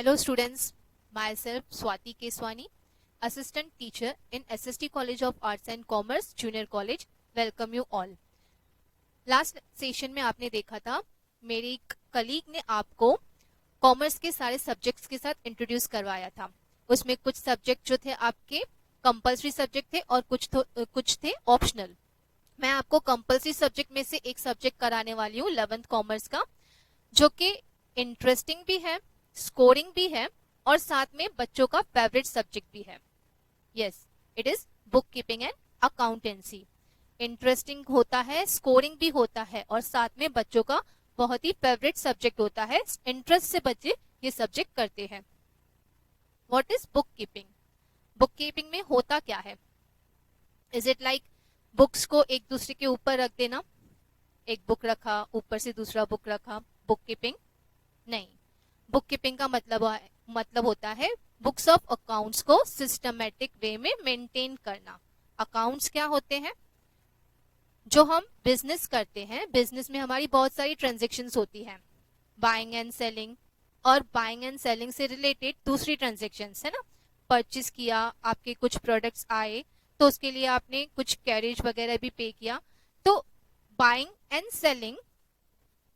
Hello students, myself Swati Keswani, Assistant Teacher in SST College of Arts and Commerce, Junior College. Welcome you all. Last session में आपने देखा था मेरी एक colleague ने आपको कॉमर्स के सारे सब्जेक्ट्स के साथ इंट्रोड्यूस करवाया था. उसमें कुछ सब्जेक्ट जो थे आपके कंपलसरी सब्जेक्ट थे और कुछ थे ऑप्शनल. मैं आपको कंपलसरी सब्जेक्ट में से एक सब्जेक्ट कराने वाली हूँ 11th कॉमर्स का, जो कि इंटरेस्टिंग भी है, स्कोरिंग भी है और साथ में बच्चों का फेवरेट सब्जेक्ट भी है. Yes, it is book keeping and accountancy. Interesting होता है, स्कोरिंग भी होता है और साथ में बच्चों का बहुत ही फेवरेट सब्जेक्ट होता है. इंटरेस्ट से बच्चे ये सब्जेक्ट करते हैं. What is book keeping? Book keeping में होता क्या है? इज इट लाइक बुक्स को एक दूसरे के ऊपर रख देना, एक बुक रखा ऊपर से दूसरा बुक रखा, बुक कीपिंग नहीं. बुक कीपिंग का मतलब होता है बुक्स ऑफ अकाउंट्स को सिस्टमेटिक वे में मेंटेन करना. अकाउंट्स क्या होते हैं? जो हम बिजनेस करते हैं, बिजनेस में हमारी बहुत सारी ट्रांजेक्शन्स होती हैं, बाइंग एंड सेलिंग, और बाइंग एंड सेलिंग से रिलेटेड दूसरी ट्रांजेक्शन्स है ना. परचेज किया, आपके कुछ प्रोडक्ट्स आए तो उसके लिए आपने कुछ कैरेज वगैरह भी पे किया. तो buying and selling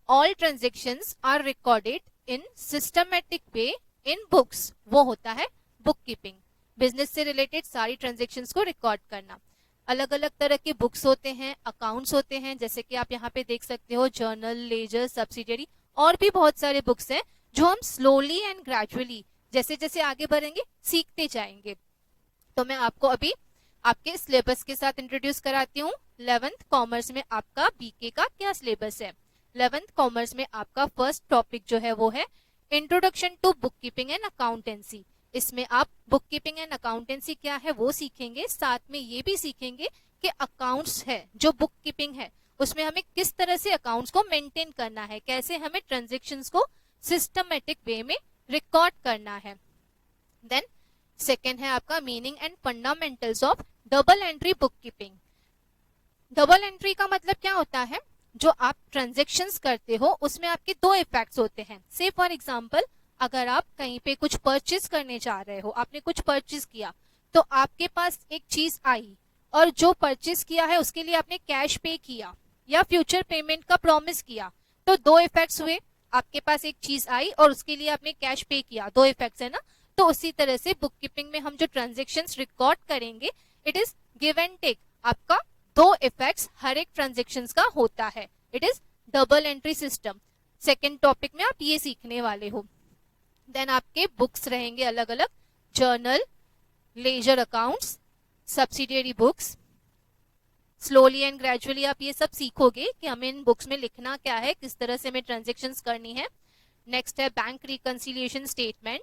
all transactions are recorded in systematic way in books. वो होता है बुक कीपिंग. बिजनेस से रिलेटेड सारी ट्रांजेक्शन्स को रिकॉर्ड करना. अलग अलग तरह के बुक्स होते हैं, अकाउंट्स होते हैं, जैसे कि आप यहाँ पे देख सकते हो जर्नल, लेजर, सब्सिडियरी, और भी बहुत सारे बुक्स हैं जो हम स्लोली एंड ग्रेजुअली जैसे जैसे आगे बढ़ेंगे सीखते जाएंगे. तो मैं आपको अभी आपके सिलेबस के साथ इंट्रोड्यूस कराती हूँ. 11th कॉमर्स में आपका बीके का क्या सिलेबस है. 11th कॉमर्स में आपका फर्स्ट टॉपिक जो है वो है introduction to book keeping and accountancy. इसमें आप बुक कीपिंग एंड अकाउंटेंसी क्या है वो सीखेंगे, साथ में ये भी सीखेंगे कि अकाउंट्स है जो बुक कीपिंग है उसमें हमें किस तरह से अकाउंट्स को मेंटेन करना है, कैसे हमें ट्रांजेक्शन्स को सिस्टमेटिक वे में रिकॉर्ड करना है. देन सेकेंड है आपका meaning and fundamentals of double entry book keeping. Double entry का मतलब क्या होता है? जो आप ट्रांजेक्शन्स करते हो उसमें आपके दो इफेक्ट्स होते हैं. से फॉर एग्जांपल, अगर आप कहीं पे कुछ परचेज करने जा रहे हो, आपने कुछ परचेज किया तो आपके पास एक चीज आई और जो परचेज किया है उसके लिए आपने कैश पे किया या फ्यूचर पेमेंट का प्रॉमिस किया, तो दो इफेक्ट्स हुए. आपके पास एक चीज आई और उसके लिए आपने कैश पे किया, दो इफेक्ट्स है ना. तो उसी तरह से बुक कीपिंग में हम जो ट्रांजेक्शन्स रिकॉर्ड करेंगे, it is give and take. आपका दो इफेक्ट्स हर एक ट्रांजेक्शन्स का होता है. It is double entry system. Second topic में आप ये सीखने वाले हो. देन आपके बुक्स रहेंगे अलग अलग, journal, ledger accounts, subsidiary books. Slowly and gradually आप ये सब सीखोगे कि हमें इन बुक्स में लिखना क्या है, किस तरह से हमें ट्रांजेक्शन्स करनी है. नेक्स्ट है bank reconciliation statement,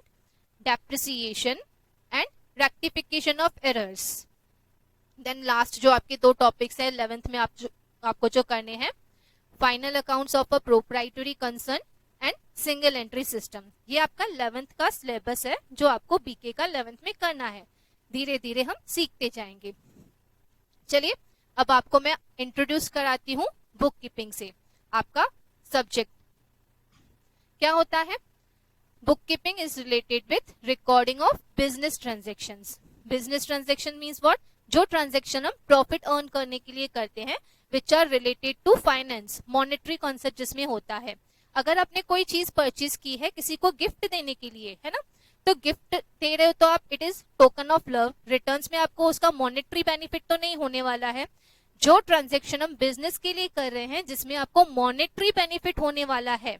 depreciation and rectification of errors. Then last जो आपके दो टॉपिक्स है 11th में आपको जो करने हैं, final accounts of a proprietary concern and single entry system. ये आपका 11th का सिलेबस है जो आपको बीके का 11th में करना है. धीरे धीरे हम सीखते जाएंगे. चलिए अब आपको मैं इंट्रोड्यूस कराती हूँ बुक कीपिंग से. आपका सब्जेक्ट क्या होता है? Book keeping is related with recording of business transactions. Business transaction means what? जो ट्रांजेक्शन हम प्रॉफिट अर्न करने के लिए करते हैं, which are related to finance, monetary concept जिसमें होता है. अगर आपने कोई चीज परचेज की है किसी को गिफ्ट देने के लिए, है ना, तो गिफ्ट दे रहे हो तो आप, it is token of love. Returns में आपको उसका मॉनेटरी बेनिफिट तो नहीं होने वाला है. जो ट्रांजेक्शन हम बिजनेस के लिए कर रहे हैं जिसमें आपको मॉनेटरी बेनिफिट होने वाला है,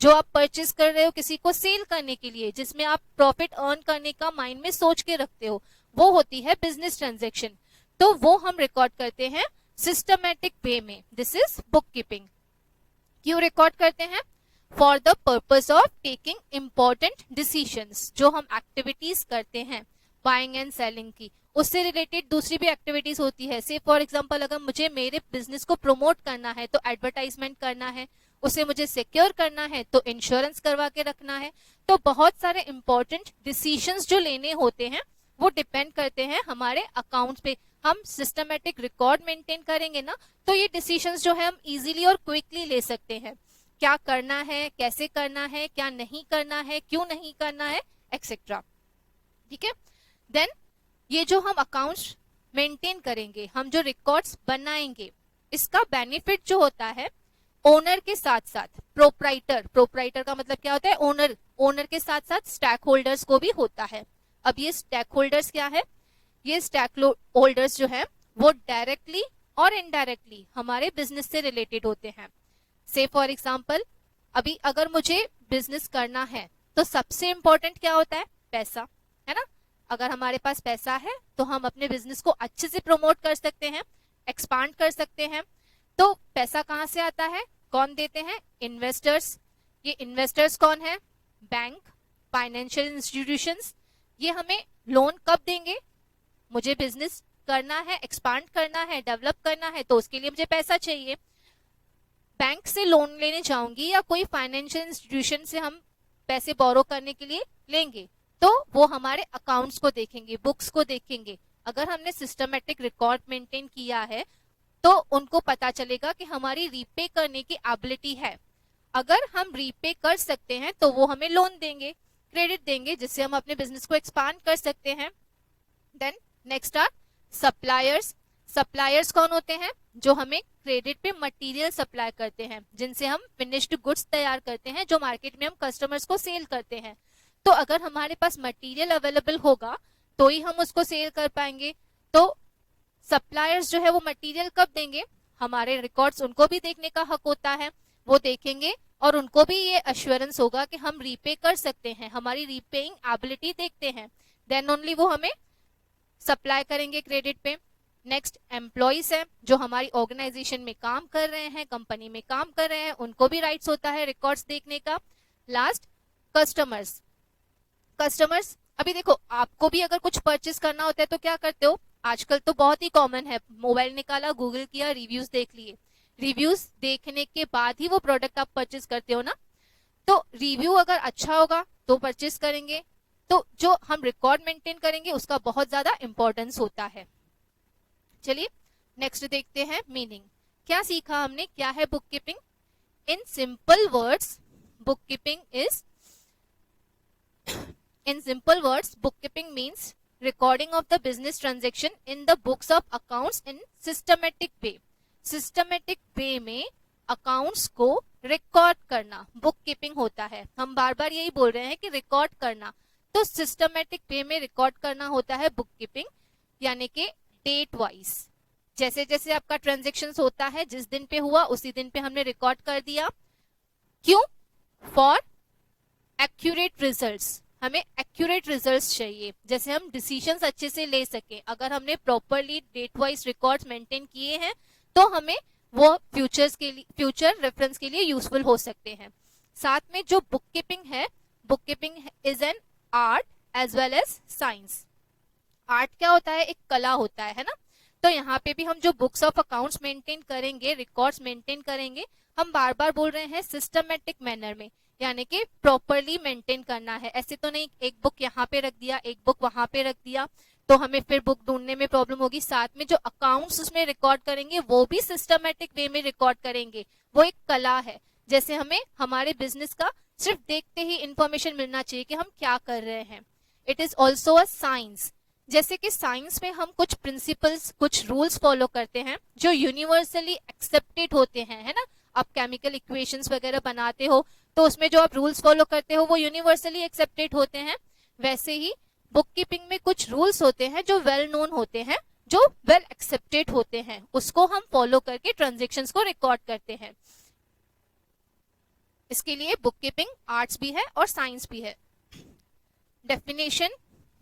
जो आप परचेज कर रहे हो किसी को सेल करने के लिए, जिसमें आप प्रॉफिट अर्न करने का माइंड में सोच के रखते हो, वो होती है बिजनेस ट्रांजेक्शन. तो वो हम रिकॉर्ड करते हैं सिस्टमेटिक वे में. This is book keeping. क्यों रिकॉर्ड करते हैं? For the purpose of taking important decisions. जो हम एक्टिविटीज करते हैं बाइंग एंड सेलिंग की, उससे रिलेटेड दूसरी भी एक्टिविटीज होती है. से फॉर एग्जांपल, अगर मुझे मेरे बिजनेस को प्रमोट करना है तो एडवर्टाइजमेंट करना है, उसे मुझे सिक्योर करना है तो इंश्योरेंस करवा के रखना है. तो बहुत सारे इंपॉर्टेंट डिसीजंस जो लेने होते हैं वो डिपेंड करते हैं हमारे अकाउंट्स पे. हम सिस्टमेटिक रिकॉर्ड मेंटेन करेंगे ना, तो ये डिसीजंस जो है हम इजीली और क्विकली ले सकते हैं. क्या करना है, कैसे करना है, क्या नहीं करना है, क्यों नहीं करना है, एक्सेट्रा। ठीक है। देन ये जो हम अकाउंट्स मेंटेन करेंगे, हम जो रिकॉर्ड्स बनाएंगे, इसका बेनिफिट जो होता है ओनर के साथ साथ प्रोप्राइटर, प्रोप्राइटर का मतलब क्या होता है, ओनर, ओनर के साथ साथ स्टैक होल्डर्स को भी होता है। अब ये स्टैक होल्डर्स क्या है, ये स्टैक होल्डर्स जो है वो डायरेक्टली और इनडायरेक्टली हमारे बिजनेस से रिलेटेड होते हैं। से फॉर एग्जाम्पल, अभी अगर मुझे बिजनेस करना है तो सबसे इंपॉर्टेंट क्या होता है, पैसा, है ना। अगर हमारे पास पैसा है तो हम अपने बिजनेस को अच्छे से प्रमोट कर सकते हैं, एक्सपांड कर सकते हैं। तो पैसा कहाँ से आता है, कौन देते हैं, इन्वेस्टर्स। ये इन्वेस्टर्स कौन है, बैंक, फाइनेंशियल इंस्टीट्यूशंस। ये हमें लोन कब देंगे, मुझे बिजनेस करना है, एक्सपांड करना है, डेवलप करना है, तो उसके लिए मुझे पैसा चाहिए। बैंक से लोन लेने जाऊंगी या कोई फाइनेंशियल इंस्टीट्यूशन से हम पैसे बोरो करने के लिए लेंगे, तो वो हमारे अकाउंट्स को देखेंगे, बुक्स को देखेंगे। अगर हमने सिस्टमेटिक रिकॉर्ड मेंटेन किया है तो उनको पता चलेगा कि हमारी रीपे करने की एबिलिटी है। अगर हम रीपे कर सकते हैं तो वो हमें लोन देंगे, क्रेडिट देंगे, जिससे हम अपने बिजनेस को एक्सपांड कर सकते हैं। Then next are suppliers. Suppliers कौन होते हैं, जो हमें क्रेडिट पे मटेरियल सप्लाई करते हैं, जिनसे हम फिनिश्ड गुड्स तैयार करते हैं, जो मार्केट में हम कस्टमर्स को सेल करते हैं। तो अगर हमारे पास मटेरियल अवेलेबल होगा तो ही हम उसको सेल कर पाएंगे। तो सप्लायर्स जो है वो मटेरियल कब देंगे, हमारे रिकॉर्ड्स उनको भी देखने का हक होता है, वो देखेंगे और उनको भी ये अश्योरेंस होगा कि हम रीपे कर सकते हैं, हमारी रीपेइंग एबिलिटी देखते हैं, देन ओनली वो हमें सप्लाई करेंगे क्रेडिट पे। नेक्स्ट एम्प्लॉइज है, जो हमारी ऑर्गेनाइजेशन में काम कर रहे हैं, कंपनी में काम कर रहे हैं, उनको भी राइट्स होता है रिकॉर्ड्स देखने का। Last customers. कस्टमर्स, अभी देखो आपको भी अगर कुछ परचेस करना होता है तो क्या करते हो, आजकल तो बहुत ही कॉमन है, मोबाइल निकाला, गूगल किया, रिव्यूज देख लिए, रिव्यूज देखने के बाद ही वो प्रोडक्ट आप परचेस करते हो ना। तो रिव्यू अगर अच्छा होगा तो परचेस करेंगे। तो जो हम रिकॉर्ड मेंटेन करेंगे उसका बहुत ज्यादा इंपॉर्टेंस होता है। चलिए नेक्स्ट देखते हैं मीनिंग। क्या सीखा हमने, क्या है book keeping. In simple words book keeping is, in simple words, bookkeeping means recording of the business transaction in the books of accounts in systematic way. Systematic way में accounts को record करना book keeping होता है। हम बार बार यही बोल रहे हैं कि रिकॉर्ड करना, तो सिस्टमेटिक वे में रिकॉर्ड करना होता है बुक कीपिंग, यानी कि डेट वाइज। जैसे जैसे आपका ट्रांजेक्शन होता है, जिस दिन पे हुआ उसी दिन पे हमने रिकॉर्ड कर दिया। क्यों, फॉर एक्यूरेट रिजल्ट्स, हमें एक्यूरेट रिजल्ट्स चाहिए, जैसे हम डिसीजंस अच्छे से ले सके। अगर हमने properly date wise records maintain किए हैं तो हमें वो फ्यूचर्स के लिए, फ्यूचर रेफरेंस के लिए यूजफुल हो सकते हैं। साथ में जो बुक कीपिंग है, book keeping is an art as well as science. Art क्या होता है, एक कला होता है ना। तो यहाँ पे भी हम जो बुक्स ऑफ अकाउंट्स मेंटेन करेंगे, रिकॉर्ड्स मेंटेन करेंगे, हम बार बार बोल रहे हैं सिस्टमेटिक मैनर में, यानी कि प्रॉपरली मेंटेन करना है। ऐसे तो नहीं एक बुक यहाँ पे रख दिया, एक बुक वहां पे रख दिया, तो हमें फिर बुक ढूंढने में प्रॉब्लम होगी। साथ में जो अकाउंट्स उसमें रिकॉर्ड करेंगे वो भी सिस्टमेटिक वे में रिकॉर्ड करेंगे। वो एक कला है, जैसे हमें हमारे बिजनेस का सिर्फ देखते ही इंफॉर्मेशन मिलना चाहिए कि हम क्या कर रहे हैं। It is also a science. जैसे कि साइंस में हम कुछ प्रिंसिपल्स, कुछ रूल्स फॉलो करते हैं जो यूनिवर्सली एक्सेप्टेड होते हैं, है ना। आप केमिकल इक्वेशंस वगैरह बनाते हो तो उसमें जो आप रूल्स फॉलो करते हो वो यूनिवर्सली एक्सेप्टेड होते हैं। वैसे ही बुक कीपिंग में कुछ रूल्स होते हैं जो वेल नोन होते हैं, जो वेल एक्सेप्टेड होते हैं, उसको हम फॉलो करके ट्रांजेक्शन्स को रिकॉर्ड करते हैं। इसके लिए बुक कीपिंग आर्ट्स भी है और साइंस भी है। Definition,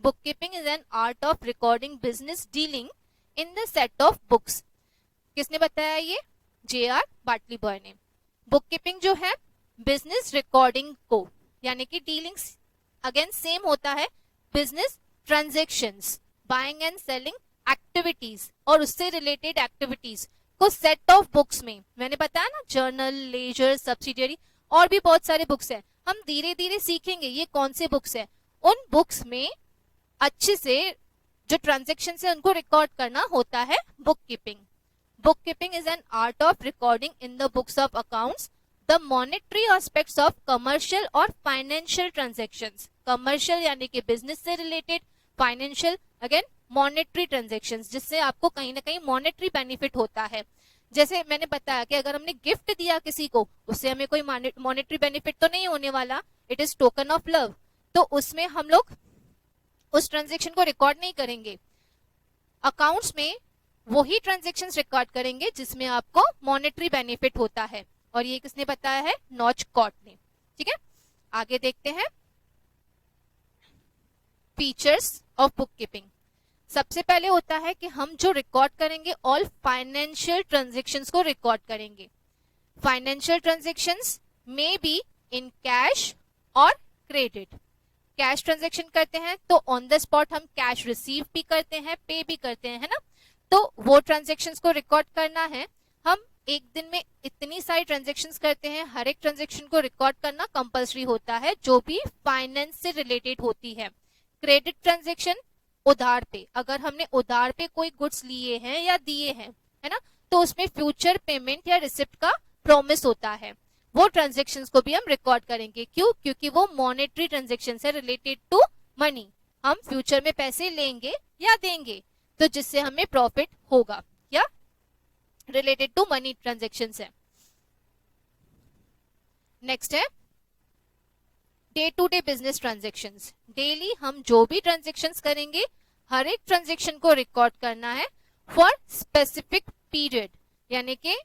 bookkeeping is an art of recording business dealing in the set of books। किसने बताया ये, J.R. बाटली बॉय ने। बुककीपिंग जो है बिजनेस रिकॉर्डिंग को, यानी कि डीलिंग्स अगेन सेम होता है, business transactions, buying and selling activities और उससे रिलेटेड एक्टिविटीज को सेट ऑफ बुक्स में, मैंने बताया ना, जर्नल, लेजर, सब्सिडियरी और भी बहुत सारे बुक्स हैं। हम धीरे धीरे सीखेंगे ये कौन से बुक्स है। उन बुक्स में अच्छे से जो ट्रांजेक्शन है उनको रिकॉर्ड करना होता है book keeping. Book keeping is an art of recording in the books of accounts the monetary aspects of commercial और फाइनेंशियल ट्रांजैक्शंस, कमर्शियल यानी कि बिजनेस से related, financial again monetary transactions, जिससे आपको कहीं ना कहीं मॉनेटरी बेनिफिट होता है। जैसे मैंने बताया कि अगर हमने गिफ्ट दिया किसी को, उससे हमें कोई मॉनेटरी बेनिफिट तो नहीं होने वाला, it is token of love, तो उसमें हम लोग उस ट्रांजैक्शन को रिकॉर्ड नहीं करेंगे। अकाउंट्स में वही ट्रांजैक्शंस रिकॉर्ड करेंगे जिसमें आपको मॉनेटरी बेनिफिट होता है, और ये किसने बताया है? नॉचकॉट ने। ठीक है, आगे देखते हैं फीचर्स ऑफ बुक कीपिंग। सबसे पहले होता है कि हम जो रिकॉर्ड करेंगे ऑल फाइनेंशियल ट्रांजैक्शंस को रिकॉर्ड करेंगे। Financial transactions may be in cash और क्रेडिट। कैश ट्रांजैक्शन करते हैं तो ऑन द स्पॉट हम कैश रिसीव भी करते हैं, पे भी करते हैं, है ना, तो वो ट्रांजैक्शंस को रिकॉर्ड करना है। हम एक दिन में इतनी सारी ट्रांजैक्शंस करते हैं, हर एक ट्रांजैक्शन को रिकॉर्ड करना कंपलसरी होता है जो भी फाइनेंस से रिलेटेड होती है। क्रेडिट ट्रांजैक्शन उधार पे, अगर हमने उधार पे कोई गुड्स लिए हैं या दिए हैं, है ना, तो उसमें फ्यूचर पेमेंट या रिसिप्ट का प्रॉमिस होता है, वो ट्रांजैक्शंस को भी हम रिकॉर्ड करेंगे। क्यों? क्योंकि वो मॉनेटरी ट्रांजैक्शन है रिलेटेड टू मनी, हम फ्यूचर में पैसे लेंगे या देंगे, तो जिससे हमें प्रॉफिट होगा या रिलेटेड टू मनी ट्रांजैक्शंस है। नेक्स्ट है day to day business transactions. Daily हम जो भी ट्रांजैक्शंस करेंगे, हर एक ट्रांजैक्शन को रिकॉर्ड करना है फॉर स्पेसिफिक पीरियड, यानी कि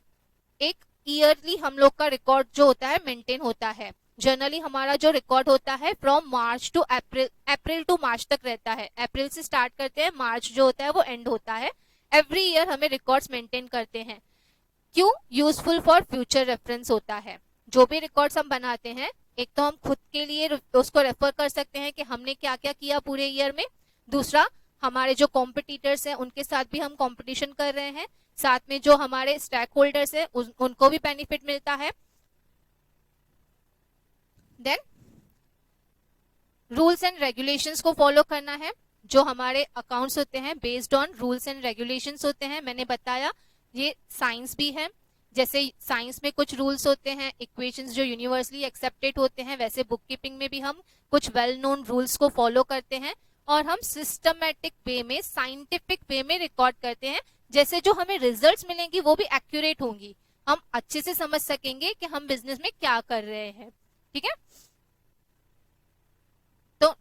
एक ईयरली हम लोग का रिकॉर्ड जो होता है मेंटेन होता है। जनरली हमारा जो रिकॉर्ड होता है from March to April, April to March तक रहता है। अप्रैल से स्टार्ट करते हैं, मार्च जो होता है वो एंड होता है। एवरी ईयर हमें रिकॉर्ड्स मेंटेन करते हैं। क्यों? यूजफुल फॉर फ्यूचर रेफरेंस होता है। जो भी रिकॉर्ड्स हम बनाते हैं, एक तो हम खुद के लिए उसको रेफर कर सकते हैं कि हमने क्या क्या किया पूरे ईयर में, दूसरा हमारे जो कॉम्पिटिटर्स हैं उनके साथ भी हम कंपटीशन कर रहे हैं, साथ में जो हमारे स्टेक होल्डर्स हैं उनको भी बेनिफिट मिलता है। देन रूल्स एंड रेगुलेशंस को फॉलो करना है। जो हमारे अकाउंट्स होते हैं based on rules and regulations होते हैं। मैंने बताया ये साइंस भी है, जैसे साइंस में कुछ रूल्स होते हैं, इक्वेशंस जो यूनिवर्सली एक्सेप्टेड होते हैं, वैसे बुक कीपिंग में भी हम कुछ वेल नोन रूल्स को फॉलो करते हैं और हम सिस्टमैटिक वे में, साइंटिफिक वे में रिकॉर्ड करते हैं, जैसे जो हमें रिजल्ट्स मिलेंगी वो भी एक्यूरेट होंगी, हम अच्छे से समझ सकेंगे कि हम बिजनेस में क्या कर रहे हैं। ठीक है, तो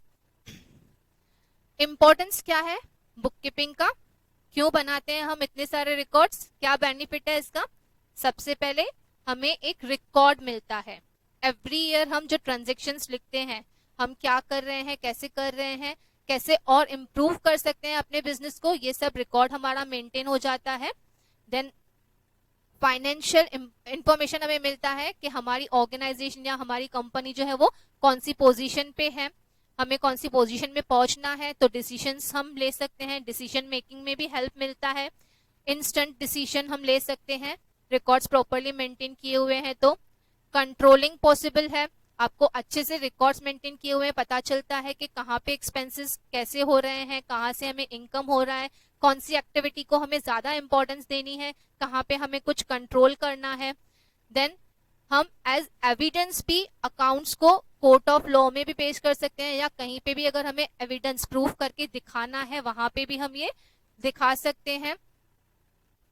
इंपॉर्टेंस क्या है बुक कीपिंग का, क्यों बनाते हैं हम इतने सारे रिकॉर्ड्स, क्या बेनिफिट है इसका? सबसे पहले हमें एक रिकॉर्ड मिलता है। एवरी ईयर हम जो ट्रांजैक्शंस लिखते हैं, हम क्या कर रहे हैं, कैसे कर रहे हैं, कैसे और इम्प्रूव कर सकते हैं अपने बिजनेस को, ये सब रिकॉर्ड हमारा मेंटेन हो जाता है। देन फाइनेंशियल इंफॉर्मेशन हमें मिलता है कि हमारी ऑर्गेनाइजेशन या हमारी कंपनी जो है वो कौन सी पोजीशन पे है, हमें कौन सी पोजीशन में पहुंचना है, तो डिसीजंस हम ले सकते हैं, डिसीजन मेकिंग में भी हेल्प मिलता है, इंस्टेंट डिसीजन हम ले सकते हैं, रिकॉर्ड्स प्रॉपर्ली मेंटेन किए हुए हैं तो कंट्रोलिंग पॉसिबल है। आपको अच्छे से रिकॉर्ड्स मेंटेन किए हुए पता चलता है कि कहाँ पे एक्सपेंसेस कैसे हो रहे हैं, कहाँ से हमें इनकम हो रहा है, कौन सी एक्टिविटी को हमें ज्यादा इंपॉर्टेंस देनी है, कहाँ पे हमें कुछ कंट्रोल करना है। देन हम एज एविडेंस भी अकाउंट्स को कोर्ट ऑफ लॉ में भी पेश कर सकते हैं, या कहीं पे भी अगर हमें एविडेंस प्रूफ करके दिखाना है वहां पे भी हम ये दिखा सकते हैं।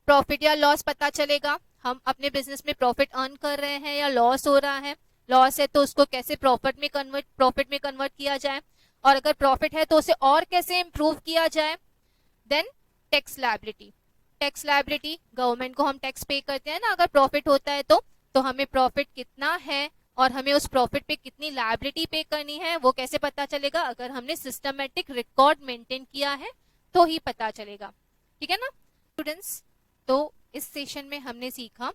प्रॉफिट या लॉस पता चलेगा, हम अपने बिजनेस में प्रॉफिट अर्न कर रहे हैं या लॉस हो रहा है, लॉस है तो उसको कैसे प्रॉफिट में कन्वर्ट किया जाए, और अगर प्रॉफिट है तो उसे और कैसे इंप्रूव किया जाए। Then tax liability, tax liability government को हम टैक्स पे करते हैं ना, अगर प्रॉफिट होता है तो हमें प्रॉफिट कितना है और हमें उस प्रॉफिट पे कितनी लायबिलिटी पे करनी है वो कैसे पता चलेगा? अगर हमने सिस्टमैटिक रिकॉर्ड मेंटेन किया है तो ही पता चलेगा। ठीक है ना स्टूडेंट्स, तो इस सेशन में हमने सीखा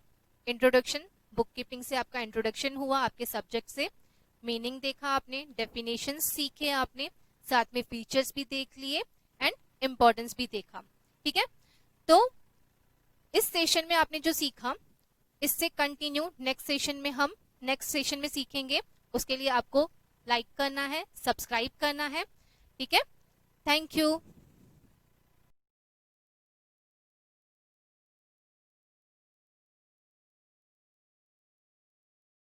इंट्रोडक्शन, बुक कीपिंग से आपका इंट्रोडक्शन हुआ, आपके सब्जेक्ट से मीनिंग देखा आपने, डेफिनेशन सीखे आपने, साथ में फीचर्स भी देख लिए एंड इंपॉर्टेंस भी देखा। ठीक है, तो इस सेशन में आपने जो सीखा इससे कंटिन्यू नेक्स्ट सेशन में सीखेंगे। उसके लिए आपको लाइक करना है, सब्सक्राइब करना है। ठीक है, थैंक यू।